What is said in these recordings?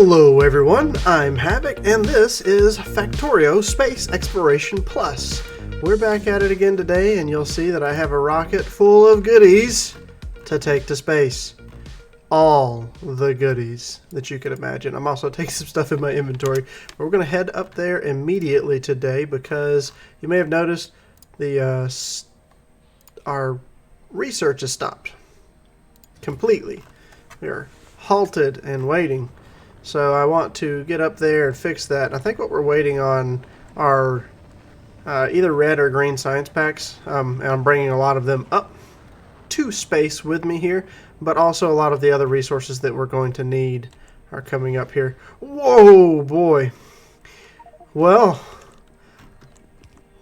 Hello everyone, I'm Havoc, and this is Factorio Space Exploration Plus. We're back at it again today, and you'll see that I have a rocket full of goodies to take to space. All the goodies that you could imagine. I'm also taking some stuff in my inventory. But we're going to head up there immediately today because you may have noticed our research has stopped completely. We are halted and waiting. So I want to get up there and fix that. I think what we're waiting on are either red or green science packs, and I'm bringing a lot of them up to space with me here, but also a lot of the other resources that we're going to need are coming up here. Whoa, boy. Well,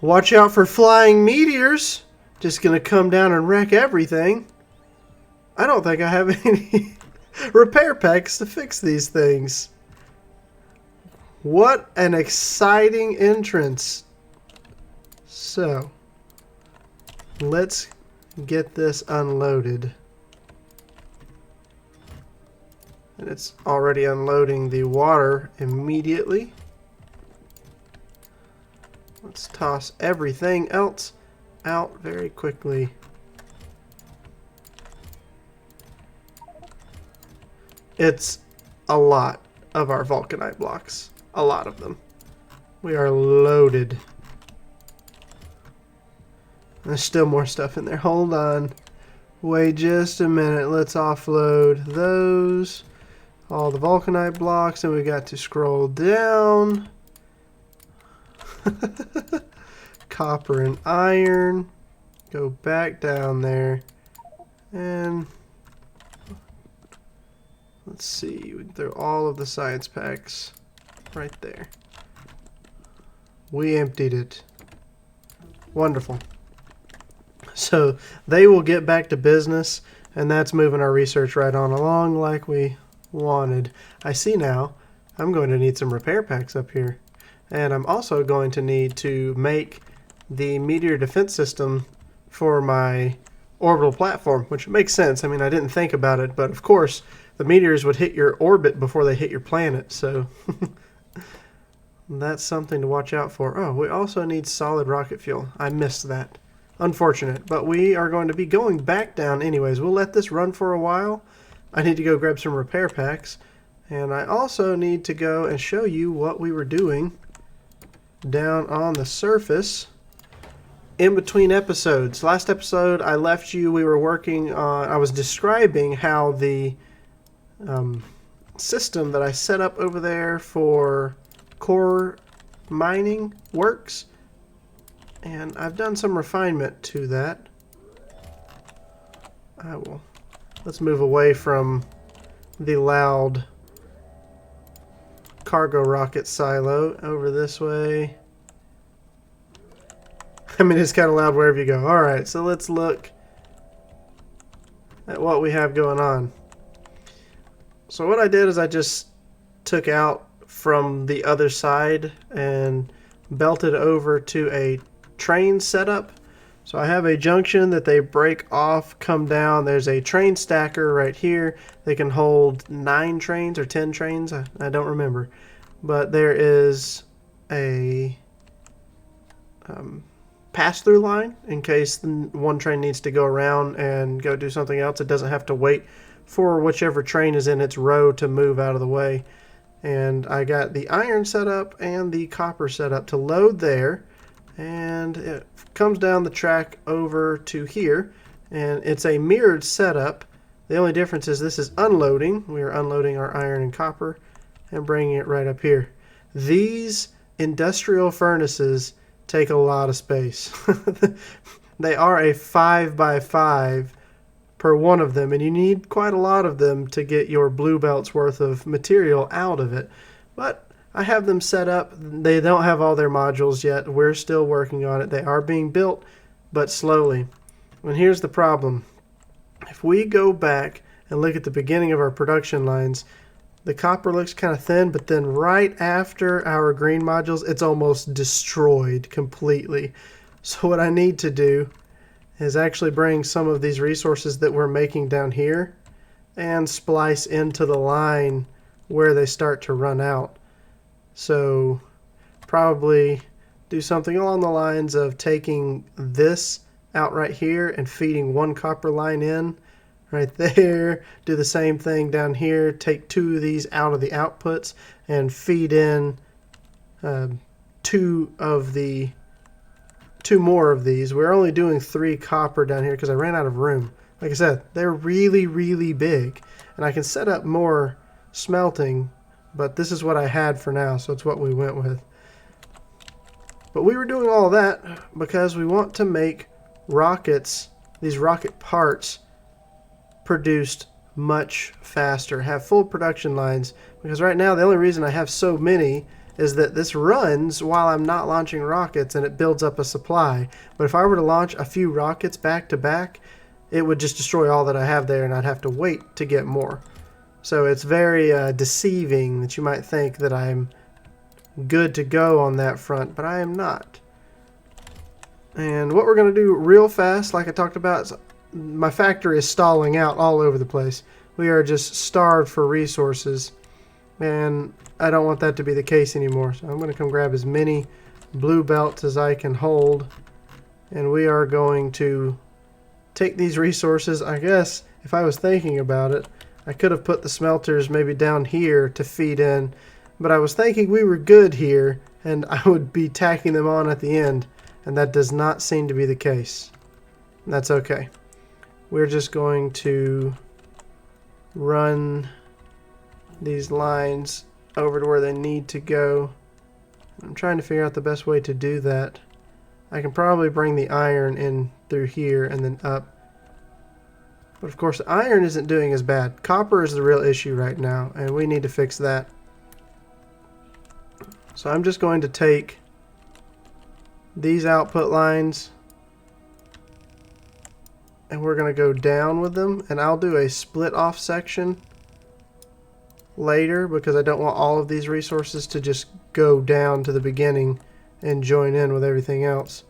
watch out for flying meteors. Just gonna come down and wreck everything. I don't think I have any repair packs to fix these things. What an exciting entrance. So, let's get this unloaded. And it's already unloading the water immediately. Let's toss everything else out very quickly. It's a lot of our vulcanite blocks. A lot of them. We are loaded. There's still more stuff in there. Hold on. Wait just a minute. Let's offload those. All the vulcanite blocks. And we got to scroll down. Copper and iron. Go back down there. And let's see, we throw all of the science packs right there. We emptied it. Wonderful. So they will get back to business, and that's moving our research right on along like we wanted. I see now I'm going to need some repair packs up here. And I'm also going to need to make the meteor defense system for my orbital platform, which makes sense. I mean, I didn't think about it, but of course the meteors would hit your orbit before they hit your planet, so that's something to watch out for. Oh, we also need solid rocket fuel. I missed that. Unfortunate, but we are going to be going back down anyways. We'll let this run for a while. I need to go grab some repair packs, and I also need to go and show you what we were doing down on the surface in between episodes. Last episode I left you, we were working on, I was describing how the system that I set up over there for core mining works, and I've done some refinement to that. Let's move away from the loud cargo rocket silo over this way. I mean, it's kind of loud wherever you go. Alright, so let's look at what we have going on. So what I did is I just took out from the other side and belted over to a train setup. So I have a junction that they break off, come down. There's a train stacker right here. They can hold 9 trains or 10 trains. I don't remember. But there is a pass-through line in case one train needs to go around and go do something else. It doesn't have to wait for whichever train is in its row to move out of the way. And I got the iron set up and the copper set up to load there, and it comes down the track over to here, and it's a mirrored setup. The only difference is this is unloading. We are unloading our iron and copper and bringing it right up here. These industrial furnaces take a lot of space. They are a 5x5 per one of them, and you need quite a lot of them to get your blue belt's worth of material out of it. But I have them set up. They don't have all their modules yet. We're still working on it. They are being built, but slowly. And here's the problem. If we go back and look at the beginning of our production lines, the copper looks kind of thin, but then right after our green modules, it's almost destroyed completely. So what I need to do is actually bring some of these resources that we're making down here and splice into the line where they start to run out. So probably do something along the lines of taking this out right here and feeding one copper line in right there. Do the same thing down here. Take two of these out of the outputs and feed in two more of these. We're only doing 3 copper down here because I ran out of room. Like I said, they're really, really big. And I can set up more smelting, but this is what I had for now, so it's what we went with. But we were doing all that because we want to make rockets, these rocket parts, produced much faster, have full production lines, because right now the only reason I have so many is that this runs while I'm not launching rockets and it builds up a supply. But if I were to launch a few rockets back to back, it would just destroy all that I have there and I'd have to wait to get more. So it's very deceiving that you might think that I'm good to go on that front, but I am not. And what we're going to do real fast, like I talked about, is my factory is stalling out all over the place. We are just starved for resources, and I don't want that to be the case anymore. So I'm going to come grab as many blue belts as I can hold, and we are going to take these resources. I guess if I was thinking about it, I could have put the smelters maybe down here to feed in, but I was thinking we were good here and I would be tacking them on at the end, and that does not seem to be the case. And that's okay. We're just going to run these lines over to where they need to go. I'm trying to figure out the best way to do that. I can probably bring the iron in through here and then up. But of course, the iron isn't doing as bad. Copper is the real issue right now, and we need to fix that. So I'm just going to take these output lines and we're going to go down with them, and I'll do a split off section later because I don't want all of these resources to just go down to the beginning and join in with everything else.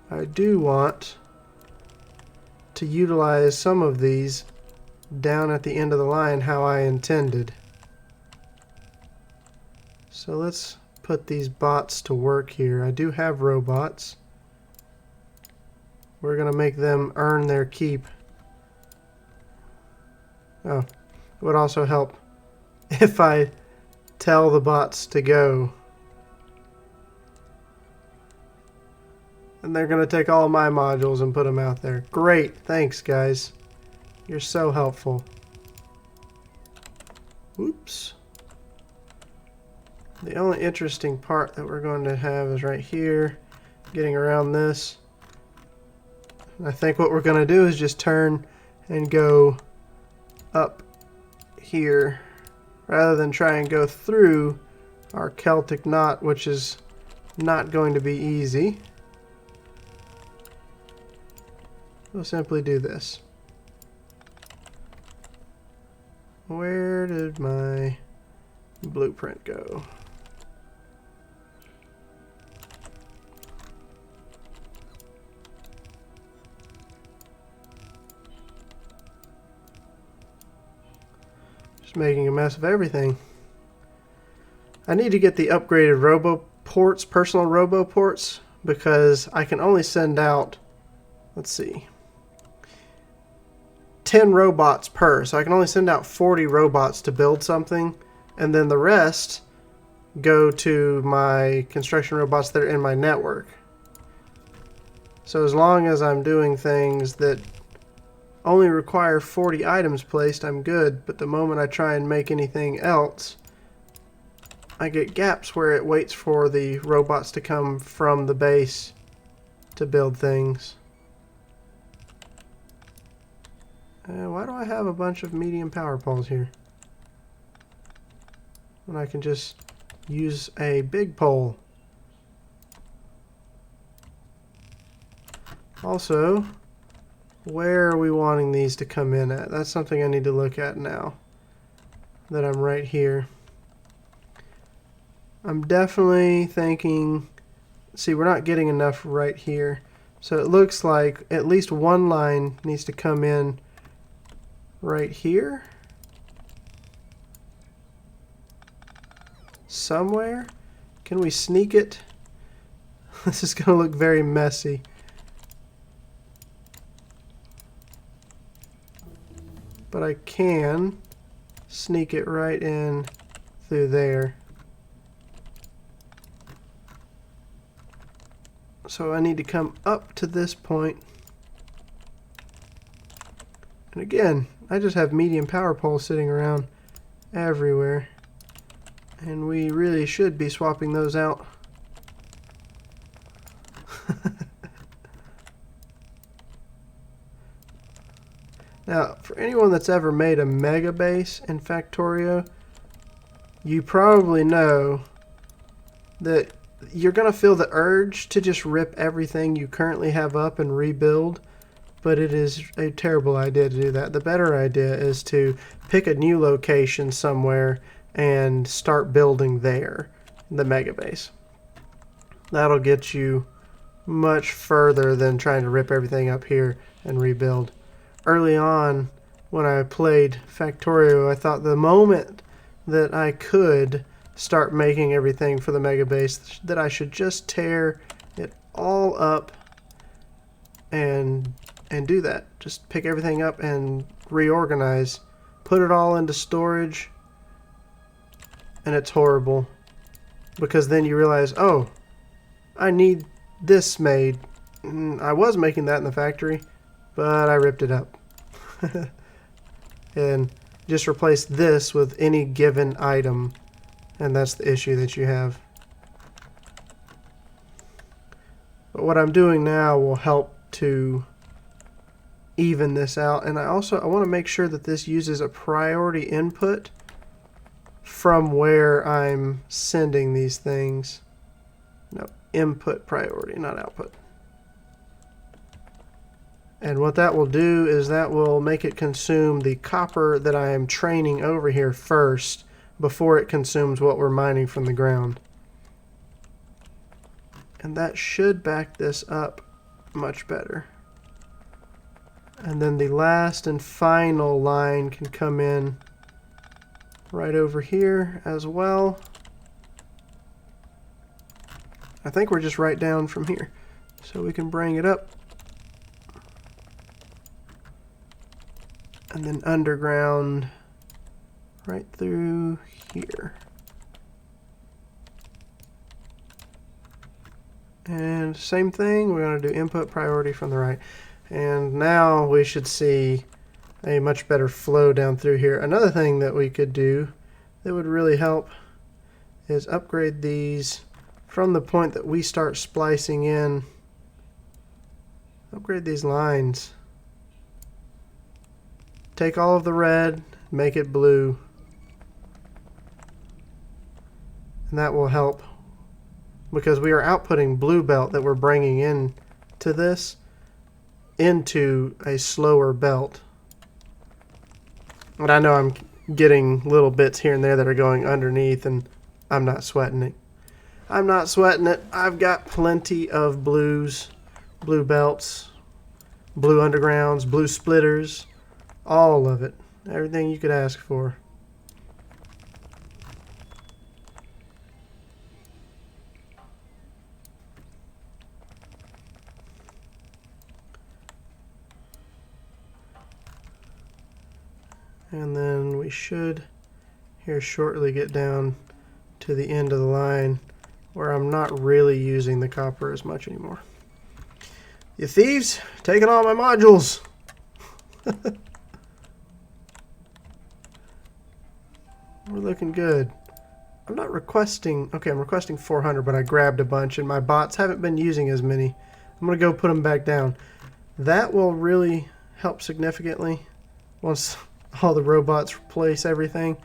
I do want to utilize some of these down at the end of the line how I intended. So let's put these bots to work here. I do have robots. We're going to make them earn their keep. Oh, it would also help if I tell the bots to go. And they're going to take all my modules and put them out there. Great, thanks guys. You're so helpful. Oops. The only interesting part that we're going to have is right here, getting around this. I think what we're going to do is just turn and go up here rather than try and go through our Celtic knot, which is not going to be easy. We'll simply do this. Where did my blueprint go? Just making a mess of everything. I need to get the upgraded robo ports, personal robo ports, because I can only send out, let's see, 10 robots per, so I can only send out 40 robots to build something, and then the rest go to my construction robots that are in my network. So as long as I'm doing things that only require 40 items placed, I'm good, but the moment I try and make anything else, I get gaps where it waits for the robots to come from the base to build things. Why do I have a bunch of medium power poles here when I can just use a big pole? Also, where are we wanting these to come in at? That's something I need to look at now that I'm right here. I'm definitely thinking, see, we're not getting enough right here, So it looks like at least one line needs to come in right here. Somewhere. Can we sneak it? This is going to look very messy. But I can sneak it right in through there. So I need to come up to this point. And again, I just have medium power poles sitting around everywhere. And we really should be swapping those out. Now, for anyone that's ever made a mega base in Factorio, you probably know that you're going to feel the urge to just rip everything you currently have up and rebuild, but it is a terrible idea to do that. The better idea is to pick a new location somewhere and start building there, the mega base. That'll get you much further than trying to rip everything up here and rebuild. Early on, when I played Factorio, I thought the moment that I could start making everything for the mega base, that I should just tear it all up and do that. Just pick everything up and reorganize. Put it all into storage, and it's horrible. Because then you realize, oh, I need this made. I was making that in the factory, but I ripped it up. And just replace this with any given item, and that's the issue that you have. But what I'm doing now will help to even this out, and I want to make sure that this uses a priority input from where I'm sending these things. No, input priority, not output. And what that will do is that will make it consume the copper that I am training over here first before it consumes what we're mining from the ground. And that should back this up much better. And then the last and final line can come in right over here as well. I think we're just right down from here. So we can bring it up. And then underground right through here. And same thing, we're going to do input priority from the right. And now we should see a much better flow down through here. Another thing that we could do that would really help is upgrade these from the point that we start splicing in. Upgrade these lines. Take all of the red, make it blue. And that will help because we are outputting blue belt that we're bringing in to this into a slower belt. And I know I'm getting little bits here and there that are going underneath, and I'm not sweating it. I'm not sweating it. I've got plenty of blues, blue belts, blue undergrounds, blue splitters, all of it. Everything you could ask for. And then we should here shortly get down to the end of the line where I'm not really using the copper as much anymore. You thieves, taking all my modules. We're looking good. I'm not requesting, okay, I'm requesting 400, but I grabbed a bunch and my bots haven't been using as many. I'm going to go put them back down. That will really help significantly once all the robots replace everything.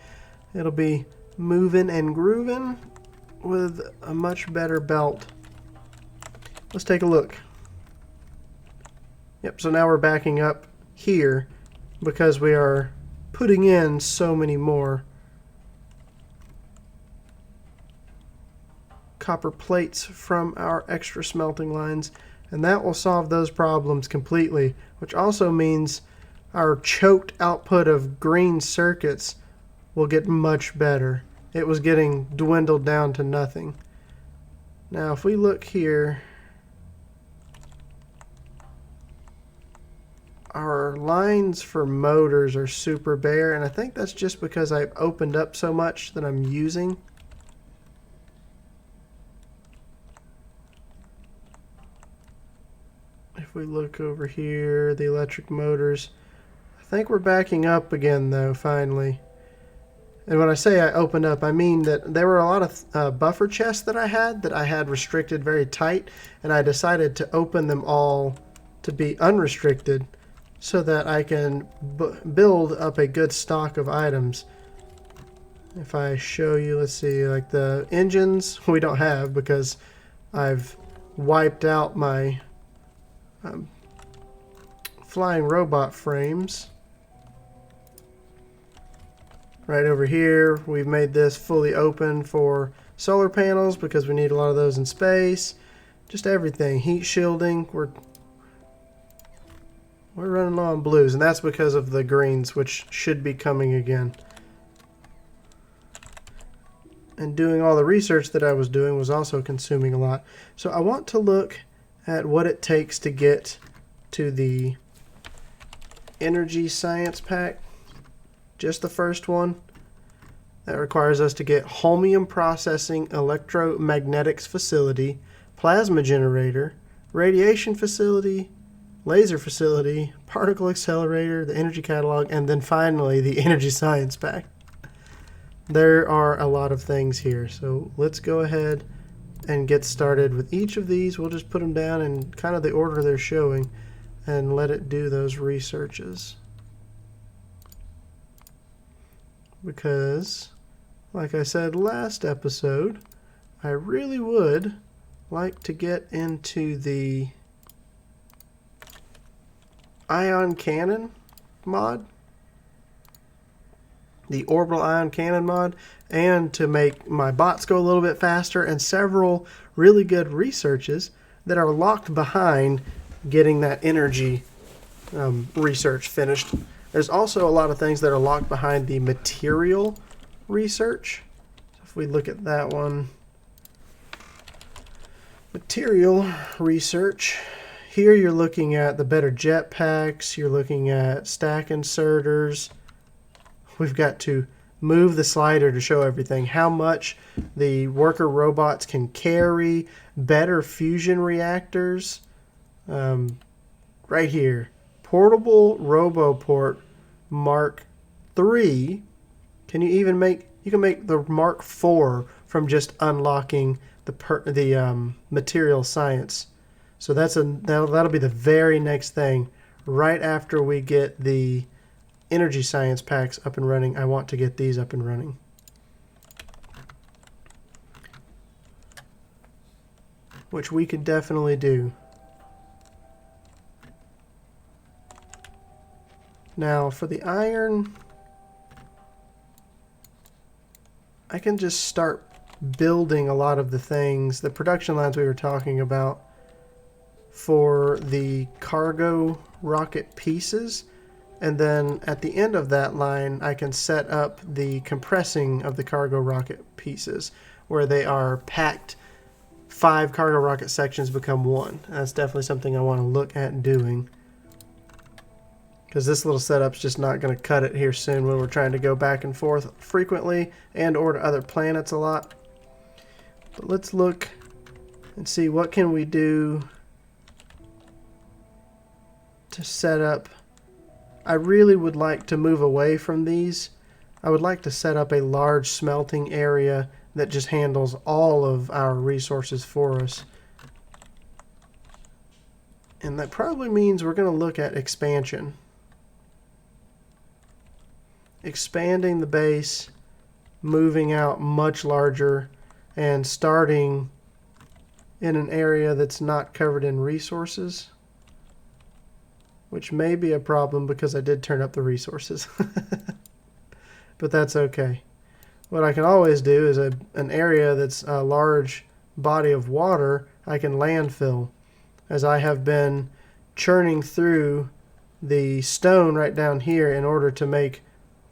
It'll be moving and grooving with a much better belt. Let's take a look. Yep, so now we're backing up here because we are putting in so many more copper plates from our extra smelting lines. And that will solve those problems completely, which also means our choked output of green circuits will get much better. It was getting dwindled down to nothing. Now if we look here, our lines for motors are super bare, and I think that's just because I've opened up so much that I'm using. If we look over here, the electric motors, I think we're backing up again though, finally. And when I say I opened up, I mean that there were a lot of buffer chests that I had restricted very tight, and I decided to open them all to be unrestricted so that I can build up a good stock of items. If I show you, let's see, like the engines, we don't have because I've wiped out my flying robot frames. Right over here, we've made this fully open for solar panels because we need a lot of those in space. Just everything. Heat shielding. We're running low on blues, and that's because of the greens, which should be coming again. And doing all the research that I was doing was also consuming a lot. So I want to look at what it takes to get to the energy science pack. Just the first one. That requires us to get holmium processing electromagnetics facility, plasma generator, radiation facility, laser facility, particle accelerator, the energy catalog, and then finally the energy science pack. There are a lot of things here, so let's go ahead and get started with each of these. We'll just put them down in kind of the order they're showing and let it do those researches. Because, like I said last episode, I really would like to get into the ion cannon mod, the orbital ion cannon mod, and to make my bots go a little bit faster, and several really good researches that are locked behind getting that energy research finished. There's also a lot of things that are locked behind the material research. So if we look at that one, material research, here you're looking at the better jetpacks, you're looking at stack inserters. We've got to move the slider to show everything, how much the worker robots can carry, better fusion reactors. Right here, portable RoboPort Mark III. Can you even make? You can make the Mark IV from just unlocking the material science. So that'll be the very next thing. Right after we get the energy science packs up and running, I want to get these up and running. Which we could definitely do. Now for the iron, I can just start building a lot of the things, the production lines we were talking about for the cargo rocket pieces. And then at the end of that line, I can set up the compressing of the cargo rocket pieces where they are packed. 5 cargo rocket sections become 1. That's definitely something I want to look at doing. Because this little setup's just not going to cut it here soon when we're trying to go back and forth frequently and or to other planets a lot. But let's look and see what can we do to set up. I really would like to move away from these. I would like to set up a large smelting area that just handles all of our resources for us. And that probably means we're going to look at expansion. Expanding the base, moving out much larger, and starting in an area that's not covered in resources, which may be a problem because I did turn up the resources. But that's okay. What I can always do is an area that's a large body of water I can landfill. as I have been churning through the stone right down here in order to make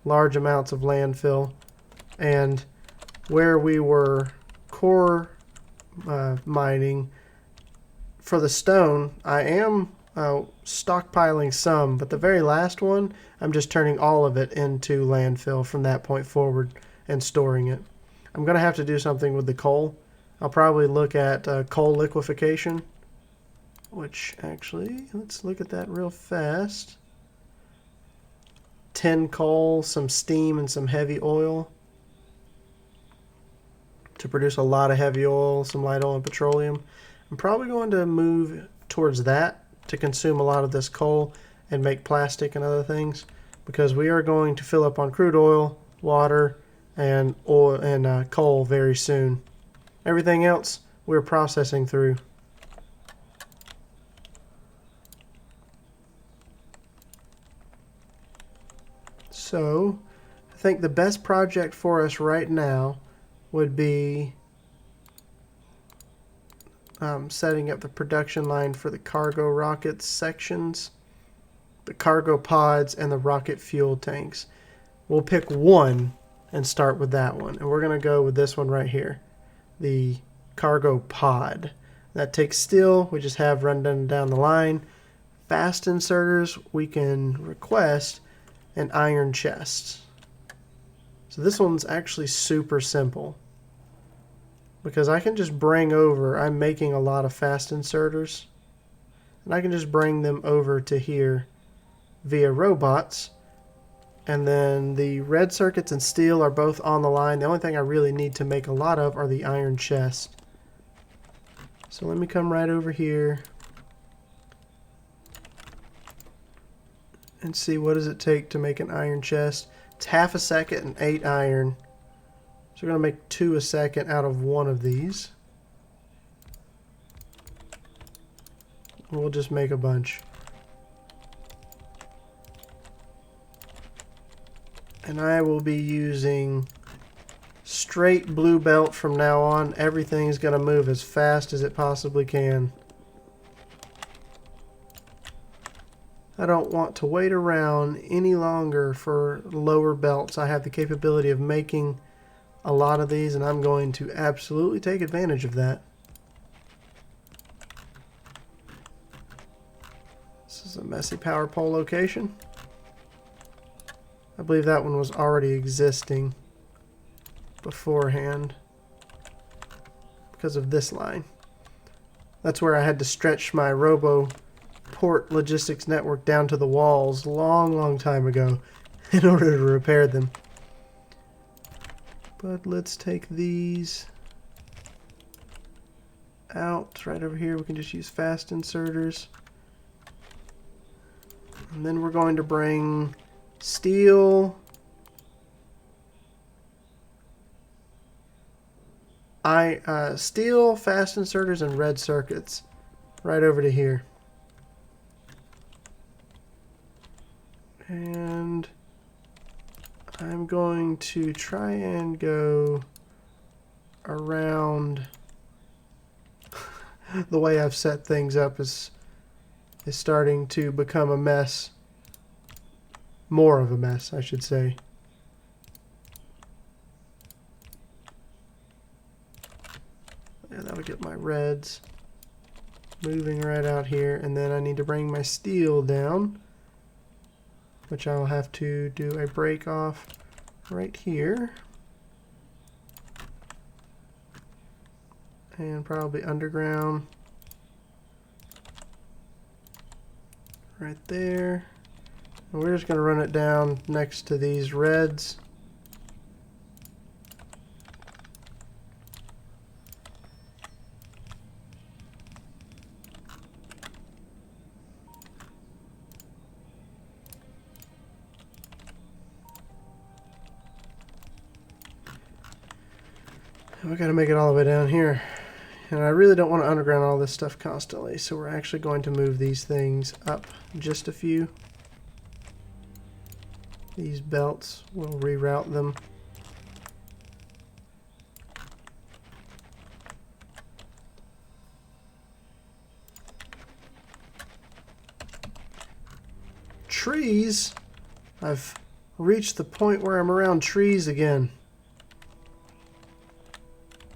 large amounts of landfill. And where we were core mining for the stone, I am stockpiling some, but the very last one, I'm just turning all of it into landfill from that point forward and storing it. I'm going to have to do something with the coal. I'll probably look at coal liquefaction, which actually, let's look at that real fast. 10 coal, some steam, and some heavy oil to produce a lot of heavy oil, some light oil, and petroleum. I'm probably going to move towards that to consume a lot of this coal and make plastic and other things, because we are going to fill up on crude oil, water, and oil and coal very soon. Everything else we're processing through. So I think the best project for us right now would be setting up the production line for the cargo rockets sections, the cargo pods, and the rocket fuel tanks. We'll pick one and start with that one. And we're going to go with this one right here, the cargo pod. That takes steel. We just have run down the line. Fast inserters, we can request an iron chest. So this one's actually super simple, because I can just bring over, I'm making a lot of fast inserters, and I can just bring them over to here via robots. And then the red circuits and steel are both on the line. The only thing I really need to make a lot of are the iron chests. So let me come right over here and see what does it take to make an iron chest. It's half a second and 8 iron. So we're going to make 2 a second out of one of these. We'll just make a bunch. And I will be using straight blue belt from now on. Everything's going to move as fast as it possibly can. I don't want to wait around any longer for lower belts. I have the capability of making a lot of these, and I'm going to absolutely take advantage of that. This is a messy power pole location. I believe that one was already existing beforehand because of this line. That's where I had to stretch my RoboPort logistics network down to the walls long time ago in order to repair them. But let's take these out. Right over here we can just use fast inserters. And then we're going to bring steel, steel, fast inserters, and red circuits right over to here. And I'm going to try and go around. The way I've set things up is starting to become a mess. More of a mess, I should say. Yeah, that'll get my reds moving right out here. And then I need to bring my steel down, which I'll have to do a break off right here. And probably underground right there. And we're just going to run it down next to these reds. We got to make it all the way down here. And I really don't want to underground all this stuff constantly, so we're actually going to move these things up just a few. These belts, we'll reroute them. trees. I've reached the point where I'm around trees again.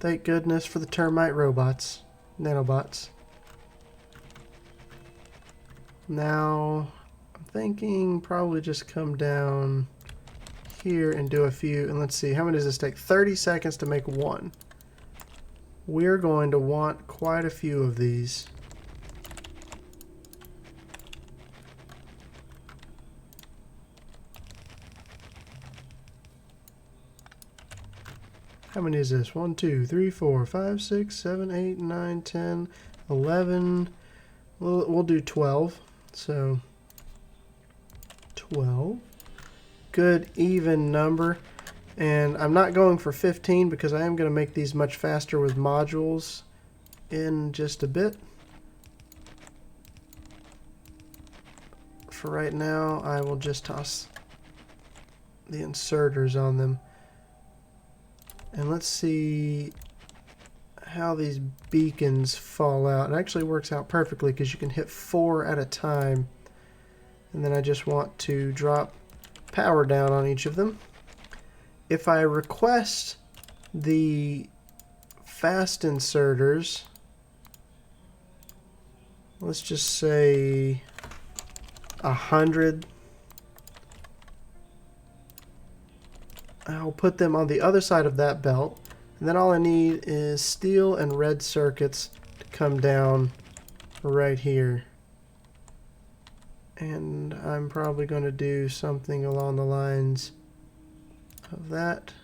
Thank goodness for the termite robots, nanobots. Now, I'm thinking probably just come down here and do a few, and let's see, how many does this take? 30 seconds to make one. We're going to want quite a few of these. How many is this? 1, 2, 3, 4, 5, 6, 7, 8, 9, 10, 11. We'll do 12. So 12. Good even number. And I'm not going for 15 because I am going to make these much faster with modules in just a bit. For right now, I will just toss the inserters on them. And let's see how these beacons fall out. It actually works out perfectly because you can hit 4 at a time. And then I just want to drop power down on each of them. If I request the fast inserters, let's just say 100. I'll put them on the other side of that belt, and then all I need is steel and red circuits to come down right here. And I'm probably going to do something along the lines of that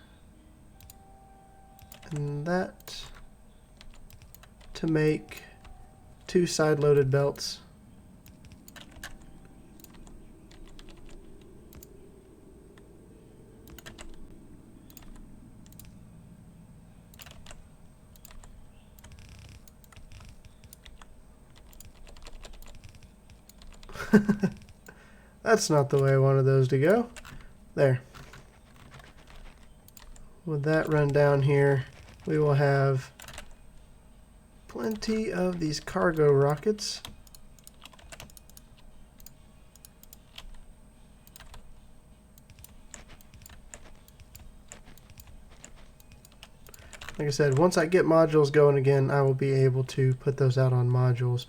and that to make 2 side-loaded belts. That's not the way I wanted those to go. There. With that run down here, we will have plenty of these cargo rockets. Like I said, once I get modules going again, I will be able to put those out on modules.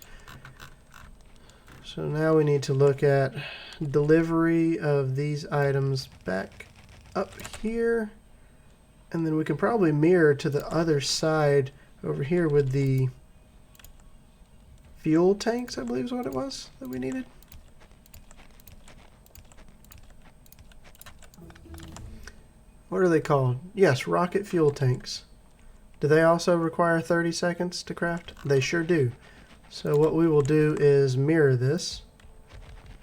So now we need to look at delivery of these items back up here. And then we can probably mirror to the other side over here with the fuel tanks, I believe is what it was that we needed. What are they called? Yes, rocket fuel tanks. Do they also require 30 seconds to craft? They sure do. So what we will do is mirror this,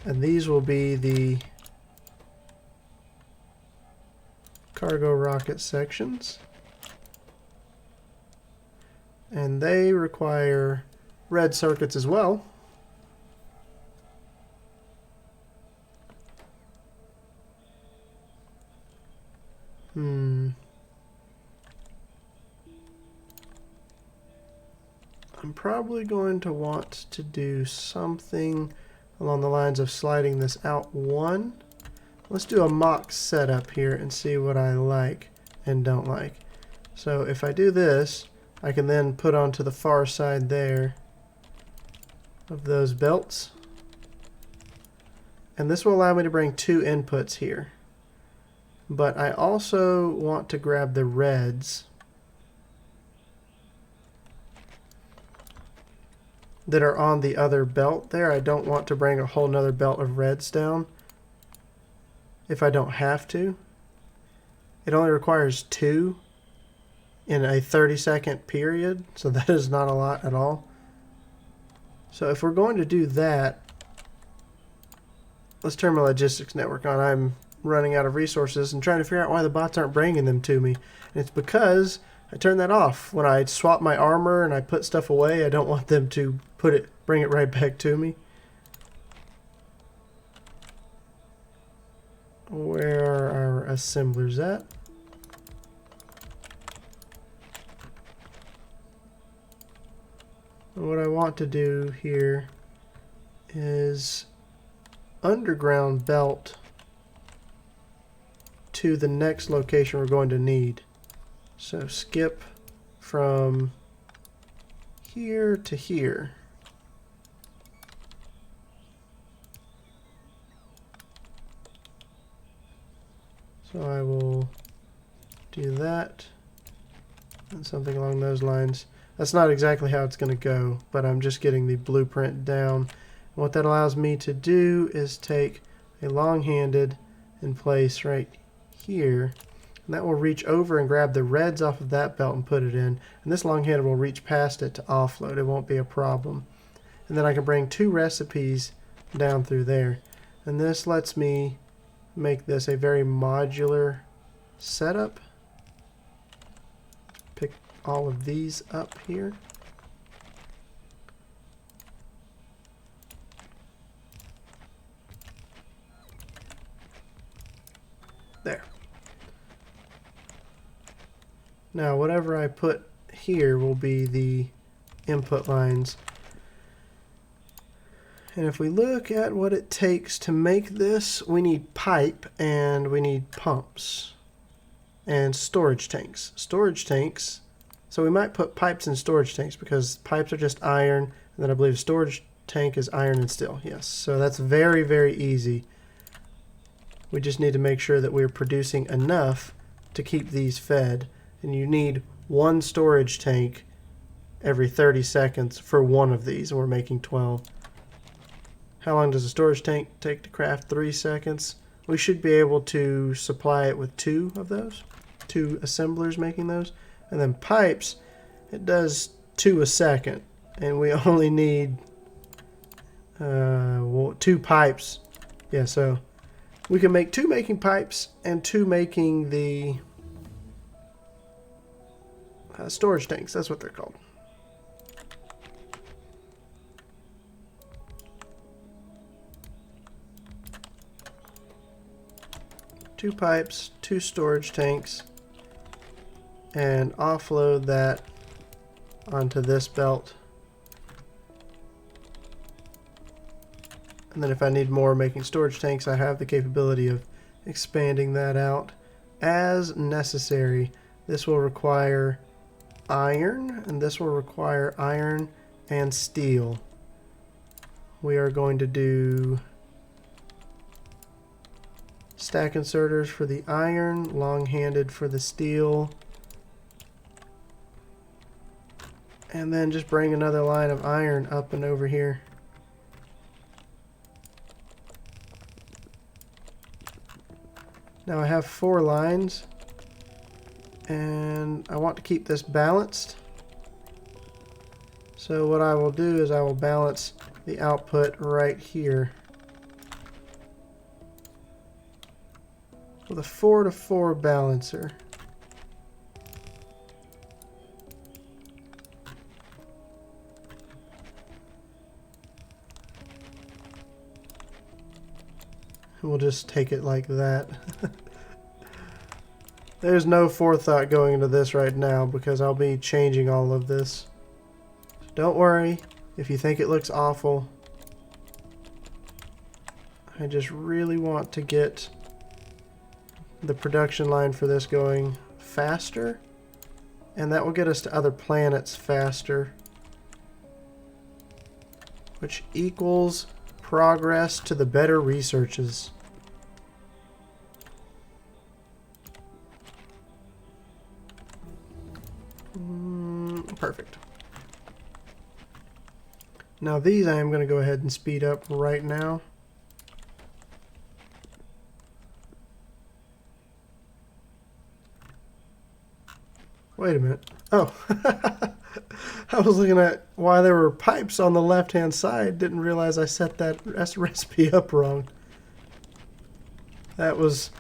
and these will be the cargo rocket sections, and they require red circuits as well. I'm probably going to want to do something along the lines of sliding this out 1. Let's do a mock setup here and see what I like and don't like. So if I do this, I can then put onto the far side there of those belts. And this will allow me to bring 2 inputs here. But I also want to grab the reds that are on the other belt there. I don't want to bring a whole nother belt of reds down if I don't have to. It only requires 2 in a 30-second period, so that is not a lot at all. So if we're going to do that, let's turn my logistics network on. I'm running out of resources and trying to figure out why the bots aren't bringing them to me. And it's because I turned that off. When I swap my armor and I put stuff away, I don't want them to bring it right back to me. Where are our assemblers at? And what I want to do here is underground belt to the next location we're going to need. So skip from here to here. So I will do that and something along those lines. That's not exactly how it's going to go, but I'm just getting the blueprint down. And what that allows me to do is take a long-handed and place right here, and that will reach over and grab the reds off of that belt and put it in, and this long-handed will reach past it to offload. It won't be a problem. And then I can bring 2 recipes down through there, and this lets me make this a very modular setup. Pick all of these up here. There. Now whatever I put here will be the input lines. And if we look at what it takes to make this, we need pipe and we need pumps and storage tanks. Storage tanks, so we might put pipes in storage tanks because pipes are just iron, and then I believe storage tank is iron and steel. Yes, so that's very, very easy. We just need to make sure that we're producing enough to keep these fed, and you need 1 storage tank every 30 seconds for 1 of these, and we're making 12. How long does a storage tank take to craft? 3 seconds. We should be able to supply it with 2 of those, 2 assemblers making those. And then pipes, it does 2 a second, and we only need 2 pipes. Yeah, so we can make 2 making pipes and 2 making the storage tanks. That's what they're called. Two pipes, 2 storage tanks, and offload that onto this belt. And then if I need more making storage tanks, I have the capability of expanding that out as necessary. This will require iron, and this will require iron and steel. We are going to do stack inserters for the iron, long-handed for the steel, and then just bring another line of iron up and over here. Now I have 4 lines, and I want to keep this balanced. So what I will do is I will balance the output right here with a 4-to-4 balancer. We'll just take it like that. There's no forethought going into this right now because I'll be changing all of this. Don't worry if you think it looks awful. I just really want to get the production line for this going faster, and that will get us to other planets faster, which equals progress to the better researches. Perfect. Now these I am going to go ahead and speed up right now. Wait a minute. Oh, I was looking at why there were pipes on the left-hand side. Didn't realize I set that recipe up wrong. That was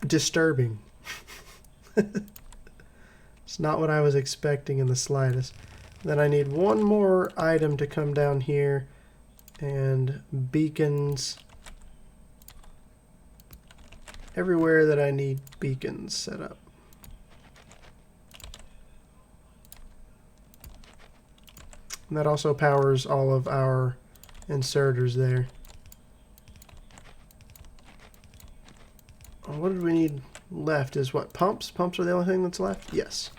disturbing. It's not what I was expecting in the slightest. Then I need 1 more item to come down here, and beacons everywhere that I need beacons set up. And that also powers all of our inserters there. What did we need left is what? Pumps? Pumps are the only thing that's left? Yes.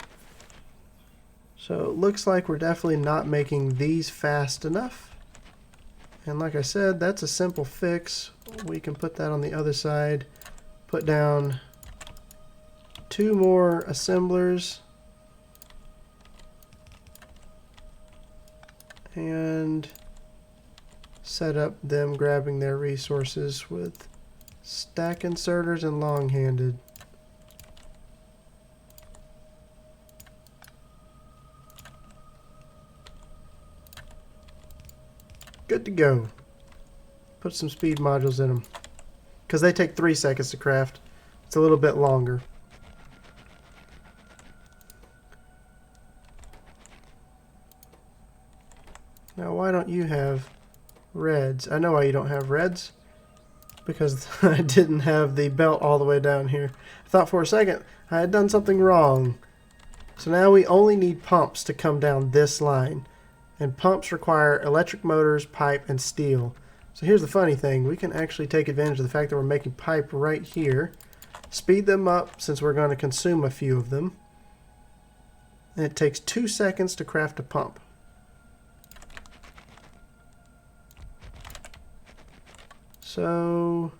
So it looks like we're definitely not making these fast enough. And like I said, that's a simple fix. We can put that on the other side. Put down 2 more assemblers. And set up them grabbing their resources with stack inserters and long-handed. Good to go. Put some speed modules in them, because they take 3 seconds to craft. It's a little bit longer. Now why don't you have reds? I know why you don't have reds. Because I didn't have the belt all the way down here. I thought for a second I had done something wrong. So now we only need pumps to come down this line. And pumps require electric motors, pipe, and steel. So here's the funny thing. We can actually take advantage of the fact that we're making pipe right here. Speed them up since we're going to consume a few of them. And it takes 2 seconds to craft a pump. So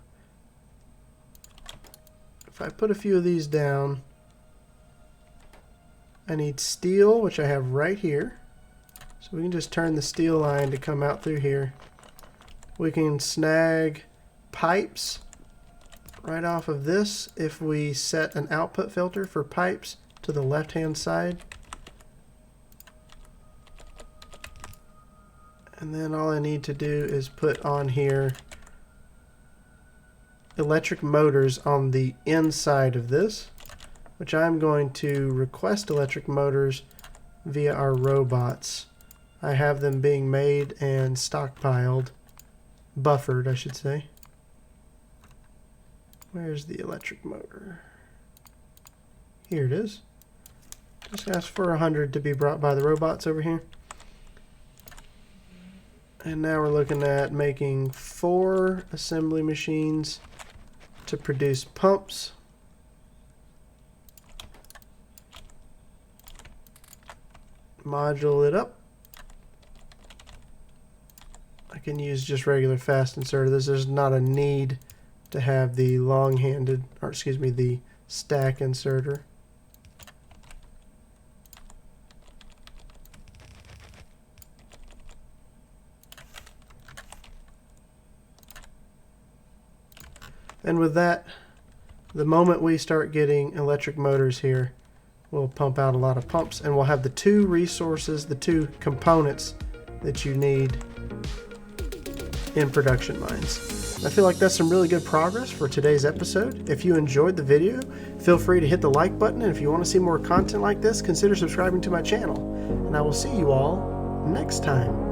if I put a few of these down, I need steel, which I have right here. So we can just turn the steel line to come out through here. We can snag pipes right off of this if we set an output filter for pipes to the left-hand side. And then all I need to do is put on here electric motors on the inside of this, which I'm going to request electric motors via our robots. I have them being made and stockpiled, buffered I should say. Where's the electric motor? Here it is. Just ask for 100 to be brought by the robots over here. And now we're looking at making 4 assembly machines to produce pumps. Module it up. I can use just regular fast inserter. There's not a need to have the long-handed, or excuse me, the stack inserter. And with that, the moment we start getting electric motors here, we'll pump out a lot of pumps, and we'll have the 2 resources, the 2 components that you need in production lines. I feel like that's some really good progress for today's episode. If you enjoyed the video, feel free to hit the like button, and if you want to see more content like this, consider subscribing to my channel. And I will see you all next time.